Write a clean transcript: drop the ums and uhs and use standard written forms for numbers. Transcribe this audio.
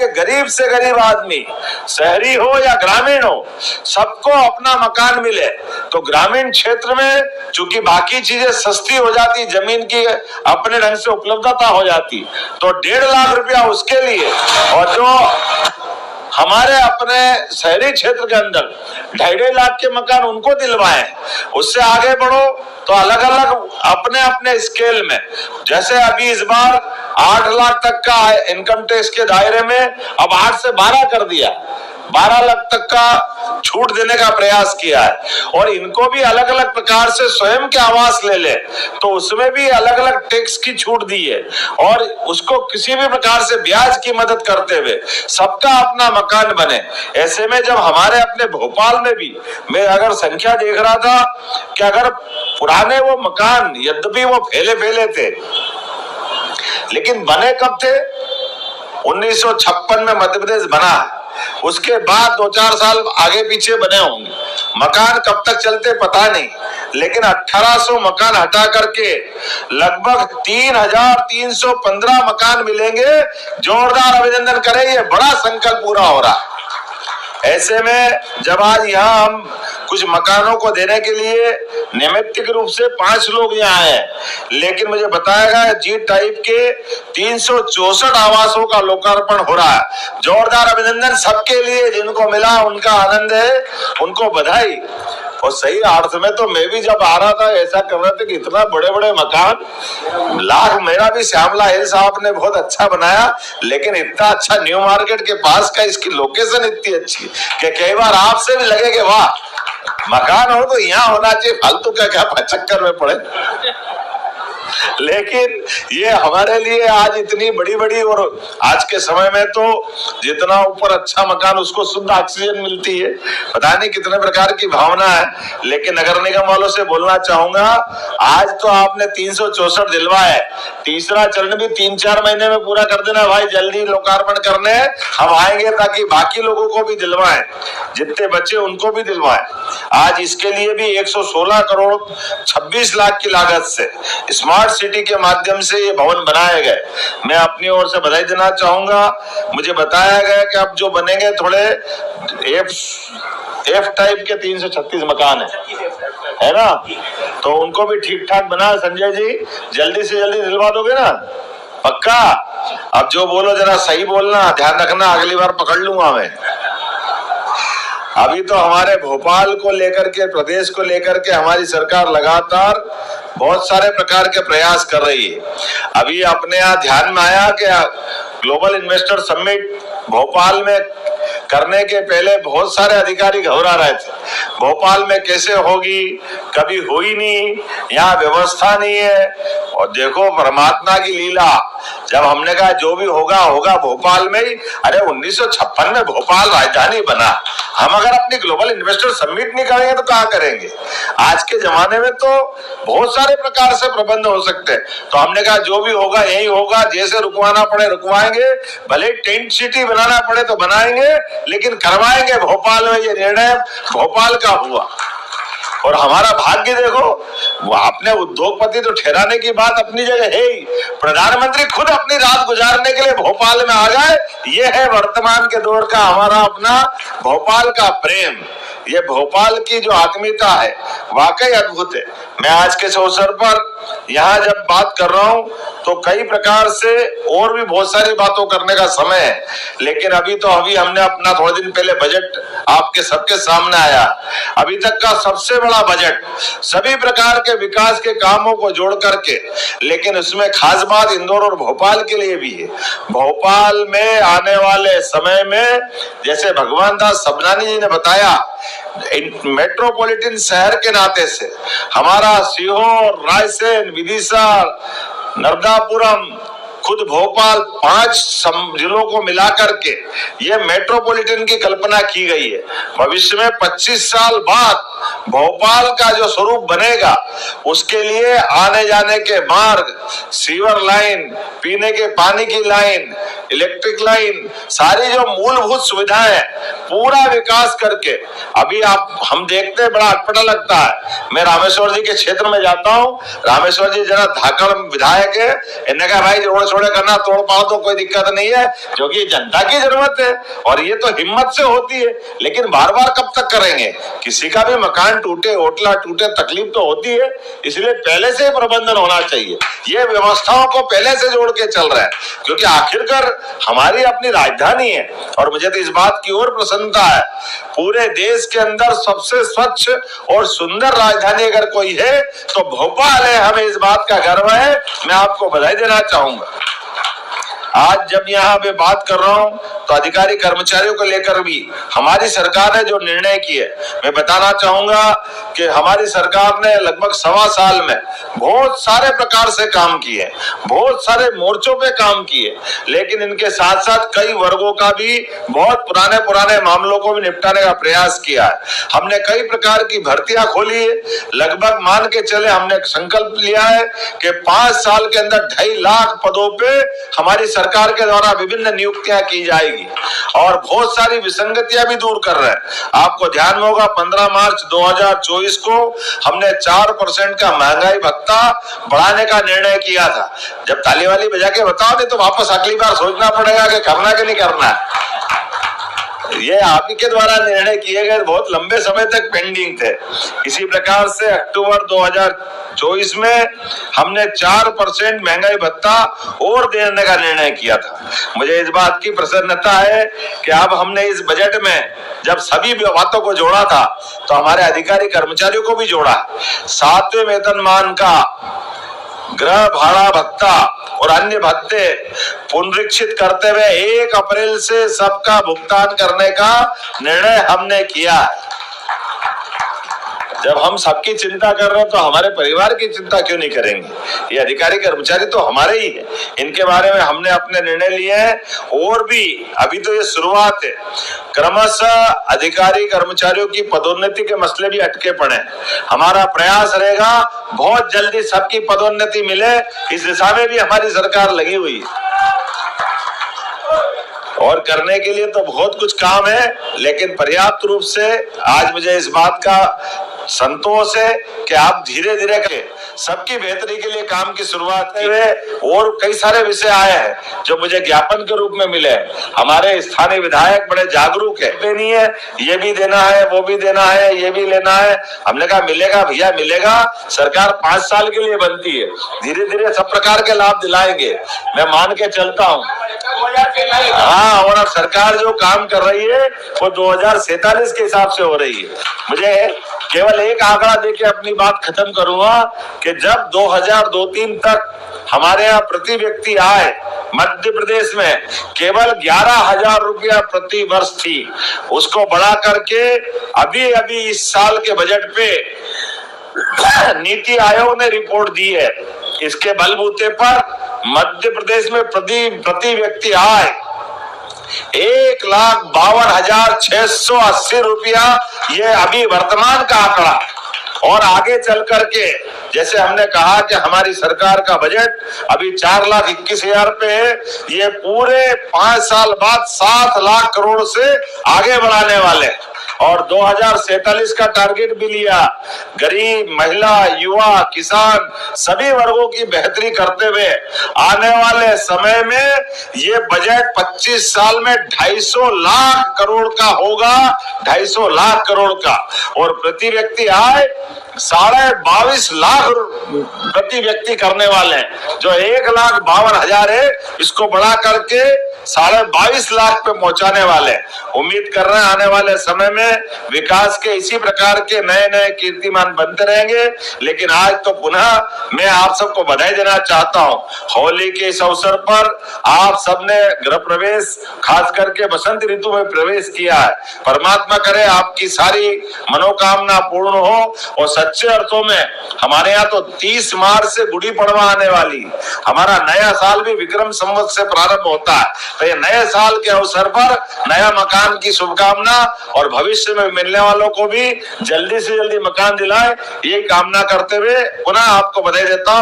गरीब से गरीब आदमी, शहरी हो या ग्रामीण हो, सबको अपना मकान मिले। तो ग्रामीण क्षेत्र में चूंकि बाकी चीजें सस्ती हो जाती, जमीन की अपने ढंग से उपलब्धता हो जाती, तो 1.5 लाख रुपया उसके लिए, और जो हमारे अपने शहरी क्षेत्र के अंदर 2.5 लाख के मकान उनको दिलवाएं। उससे आगे बढ़ो तो अलग अलग अपने अपने स्केल में, जैसे अभी इस बार 8 लाख तक का इनकम टैक्स के दायरे में अब 8 से 12 कर दिया, 12 लाख तक का छूट देने का प्रयास किया है। और इनको भी अलग अलग प्रकार से स्वयं के आवास ले ले तो उसमें भी अलग अलग टैक्स की छूट दी है, और उसको किसी भी प्रकार से ब्याज की मदद करते हुए सबका अपना मकान बने। ऐसे में जब हमारे अपने भोपाल में भी मैं अगर संख्या देख रहा था कि अगर पुराने वो मकान यद्यपि वो फैले फैले थे, लेकिन बने कब थे? 1956 में मध्य प्रदेश बना, उसके बाद 2-4 साल आगे पीछे बने होंगे। मकान कब तक चलते पता नहीं, लेकिन 1800 मकान हटा करके लगभग 3315 मकान मिलेंगे। जोरदार अभिनंदन करें, ये बड़ा संकल्प पूरा हो रहा है। ऐसे में जब आज यहाँ हम कुछ मकानों को देने के लिए नैमित्तिक रूप से 5 लोग यहाँ आए, लेकिन मुझे बताया गया जी टाइप के 364 आवासों का लोकार्पण हो रहा है। जोरदार अभिनंदन सबके लिए, जिनको मिला उनका आनंद है, उनको बधाई। और सही अर्थ में तो मैं भी जब आ रहा था ऐसा कर रहे थे कि इतना बड़े बड़े मकान, लाख मेरा भी श्यामला हिल साहब ने बहुत अच्छा बनाया, लेकिन इतना अच्छा न्यू मार्केट के पास का इसकी लोकेशन इतनी अच्छी कि कई बार आपसे भी लगे कि वाह, मकान हो तो यहाँ होना चाहिए, फालतू का क्या चक्कर में पड़े। लेकिन ये हमारे लिए आज इतनी बड़ी बड़ी, और आज के समय में तो जितना ऊपर अच्छा मकान उसको शुद्ध ऑक्सीजन मिलती है, पता नहीं कितने प्रकार की भावना है। लेकिन नगर निगम वालों से बोलना चाहूंगा, आज तो आपने 364 दिलवाए, तीसरा चरण भी 3-4 महीने में पूरा कर देना भाई, जल्दी लोकार्पण करने हम आएंगे ताकि बाकी लोगों को भी दिलवाएं, जितने बच्चे उनको भी दिलवाएं। आज इसके लिए भी 116 करोड़ 26 लाख की लागत से स्मार्ट सिटी के माध्यम से ये भवन बनाए गए। मैं अपनी ओर से बधाई देना चाहूंगा। मुझे बताया गया कि अब जो बनेंगे थोड़े एफ टाइप के 336 मकान है ना, तो उनको भी ठीक ठाक बना। संजय जी जल्दी से जल्दी दिलवा दोगे ना, पक्का? अब जो बोलो जरा सही बोलना, ध्यान रखना, अगली बार पकड़ लूंगा मैं। अभी तो हमारे भोपाल को लेकर के, प्रदेश को लेकर के हमारी सरकार लगातार बहुत सारे प्रकार के प्रयास कर रही है। अभी अपने यहाँ ध्यान में आया कि ग्लोबल इन्वेस्टर समिट भोपाल में करने के पहले बहुत सारे अधिकारी घबरा रहे थे, भोपाल में कैसे होगी, कभी हुई नहीं, यहाँ व्यवस्था नहीं है। और देखो परमात्मा की लीला, जब हमने कहा जो भी होगा होगा भोपाल में ही, अरे 1956 में भोपाल राजधानी बना। हम अगर अपनी ग्लोबल इन्वेस्टर समिट नहीं करेंगे तो कहाँ करेंगे? आज के जमाने में तो बहुत सारे प्रकार से प्रबंध हो सकते हैं, तो हमने कहा जो भी होगा यही होगा, जैसे रुकवाना पड़े रुकवाएंगे, भले टेंट सिटी बनाना पड़े तो बनाएंगे, लेकिन करवाएंगे भोपाल में। ये निर्णय भोपाल का हुआ। और हमारा भाग्य देखो, वो अपने उद्योगपति तो ठहराने की बात अपनी जगह है ही, प्रधानमंत्री खुद अपनी रात गुजारने के लिए भोपाल में आ गए। ये है वर्तमान के दौर का हमारा अपना भोपाल का प्रेम। ये भोपाल की जो आत्मीयता है वाकई अद्भुत है। मैं आज के अवसर पर यहाँ जब बात कर रहा हूँ तो कई प्रकार से और भी बहुत सारी बातों करने का समय है, लेकिन अभी हमने अपना थोड़े दिन पहले बजट आपके सबके सामने आया। अभी तक का सबसे बड़ा बजट, सभी प्रकार के विकास के कामों को जोड़ करके, लेकिन उसमें खास बात इंदौर और भोपाल के लिए भी है। भोपाल में आने वाले समय में, जैसे भगवान दास सबनानी जी ने बताया, मेट्रोपॉलिटन शहर के नाते से हमारा सीहोर, रायसेन, विदिशा, नर्मदापुरम, खुद भोपाल, 5 जिलों को मिलाकर के ये मेट्रोपॉलिटन की कल्पना की गई है। भविष्य में 25 साल बाद भोपाल का जो स्वरूप बनेगा, उसके लिए आने जाने के मार्ग, सीवर लाइन, पीने के पानी की लाइन, इलेक्ट्रिक लाइन, सारी जो मूलभूत सुविधाएं पूरा विकास करके अभी हम देखते हैं, बड़ा अटपटा लगता है। मैं रामेश्वर जी के क्षेत्र में जाता हूँ, रामेश्वर जी जरा धाकड़ विधायक है, इन्होंने कहा भाई जोड़ छोड़े करना, तोड़ पाओ तो कोई दिक्कत नहीं है, क्योंकि जनता की जरूरत है और ये तो हिम्मत से होती है। लेकिन बार बार कब तक करेंगे? किसी का भी मकान टूटे, होटला टूटे, तकलीफ तो होती है, इसलिए पहले से प्रबंधन होना चाहिए। ये व्यवस्थाओं को पहले से जोड़ के चल रहा है, क्योंकि आखिरकार हमारी अपनी राजधानी है। और मुझे तो इस बात की और प्रसन्नता है, पूरे देश के अंदर सबसे स्वच्छ और सुंदर राजधानी अगर कोई है तो भोपाल है। हमें इस बात का गर्व है, मैं आपको बधाई देना चाहूंगा। आज जब यहाँ पे बात कर रहा हूँ तो अधिकारी कर्मचारियों को लेकर भी हमारी सरकार ने जो निर्णय किए, मैं बताना चाहूंगा कि हमारी सरकार ने लगभग 1.25 साल में बहुत सारे प्रकार से काम किए, बहुत सारे मोर्चों पे काम किए, लेकिन इनके साथ साथ कई वर्गों का भी बहुत पुराने मामलों को भी निपटाने का प्रयास किया है। हमने कई प्रकार की भर्तियां खोली है, लगभग मान के चले हमने संकल्प लिया है कि 5 साल के अंदर 2.5 लाख पदों पे हमारी सरकार के द्वारा विभिन्न नियुक्तियां की जाएगी और बहुत सारी विसंगतियां भी दूर कर रहे हैं। आपको ध्यान में होगा 15 मार्च 2024 को हमने 4% का महंगाई भत्ता बढ़ाने का निर्णय किया था। जब ताली वाली बजा के बताओ, नहीं तो वापस अगली बार सोचना पड़ेगा कि करना कि नहीं करना। ये आप ही के द्वारा निर्णय किए गए, बहुत लंबे समय तक पेंडिंग थे। इसी प्रकार से अक्टूबर 2024 में हमने 4% महंगाई भत्ता और देने का निर्णय किया था। मुझे इस बात की प्रसन्नता है कि अब हमने इस बजट में जब सभी बातों को जोड़ा था तो हमारे अधिकारी कर्मचारियों को भी जोड़ा। 7वें वेतनमान का गृह भाड़ा भत्ता और अन्य भत्ते पुनरीक्षित करते हुए 1 अप्रैल से सबका भुगतान करने का निर्णय हमने किया है। जब हम सबकी चिंता कर रहे हैं तो हमारे परिवार की चिंता क्यों नहीं करेंगे? ये अधिकारी कर्मचारी तो हमारे ही है, इनके बारे में हमने अपने निर्णय लिए हैं। और भी अभी तो ये शुरुआत है, क्रमशः अधिकारी कर्मचारियों की पदोन्नति के मसले भी अटके पड़े हैं। हमारा प्रयास रहेगा बहुत जल्दी सबकी पदोन्नति मिले, इस दिशा में भी हमारी सरकार लगी हुई है। और करने के लिए तो बहुत कुछ काम है, लेकिन पर्याप्त रूप से आज मुझे इस बात का संतोष है कि आप धीरे धीरे सबकी बेहतरी के लिए काम की शुरुआत हुए। और कई सारे विषय आए हैं जो मुझे ज्ञापन के रूप में मिले। हमारे स्थानीय विधायक बड़े जागरूक है, नहीं है ये भी देना है, वो भी देना है, ये भी लेना है। हमने कहा मिलेगा भैया मिलेगा, सरकार 5 साल के लिए बनती है, धीरे धीरे सब प्रकार के लाभ दिलाएंगे, मैं मान के चलता हूँ। हाँ, और अब सरकार जो काम कर रही है वो 2047 के हिसाब से हो रही है। मुझे केवल एक आंकड़ा देके अपनी बात खत्म करूंगा कि जब 2002-03 तक हमारे यहाँ प्रति व्यक्ति आय मध्य प्रदेश में केवल 11,000 रुपया प्रति वर्ष थी, उसको बढ़ा करके अभी इस साल के बजट पे नीति आयोग ने रिपोर्ट दी है, इसके बलबूते पर मध्य प्रदेश में प्रति व्यक्ति आय 1,52,680 रुपया, ये अभी वर्तमान का आंकड़ा। और आगे चल करके जैसे हमने कहा कि हमारी सरकार का बजट अभी 4,21,000 पे है, ये पूरे 5 साल बाद 7 लाख करोड़ से आगे बढ़ाने वाले और 2047 का टारगेट भी लिया। गरीब, महिला, युवा, किसान सभी वर्गों की बेहतरी करते हुए आने वाले समय में ये बजट 25 साल में 250 लाख करोड़ का होगा, 250 लाख करोड़ का। और प्रति व्यक्ति आय 22.5 लाख प्रति व्यक्ति करने वाले हैं, जो 1,52,000 है इसको बढ़ा करके 22.5 लाख पे पहुंचाने वाले हैं। उम्मीद कर रहे हैं आने वाले समय में विकास के इसी प्रकार के नए नए कीर्तिमान बनते रहेंगे। लेकिन आज तो पुनः मैं आप सबको बधाई देना चाहता हूं। होली के इस अवसर पर आप सबने गृह प्रवेश, खास करके बसंत ऋतु में प्रवेश किया है। परमात्मा करे आपकी सारी मनोकामना पूर्ण हो और सच्चे अर्थों में हमारे यहाँ तो 30 मार्च से गुड़ी पड़वा आने वाली, हमारा नया साल भी विक्रम संवत से प्रारंभ होता है। तो ये नए साल के अवसर पर नया मकान की शुभकामना और भविष्य में मिलने वालों को भी जल्दी से जल्दी मकान दिलाए, ये कामना करते हुए पुनः आपको बधाई देता हूँ।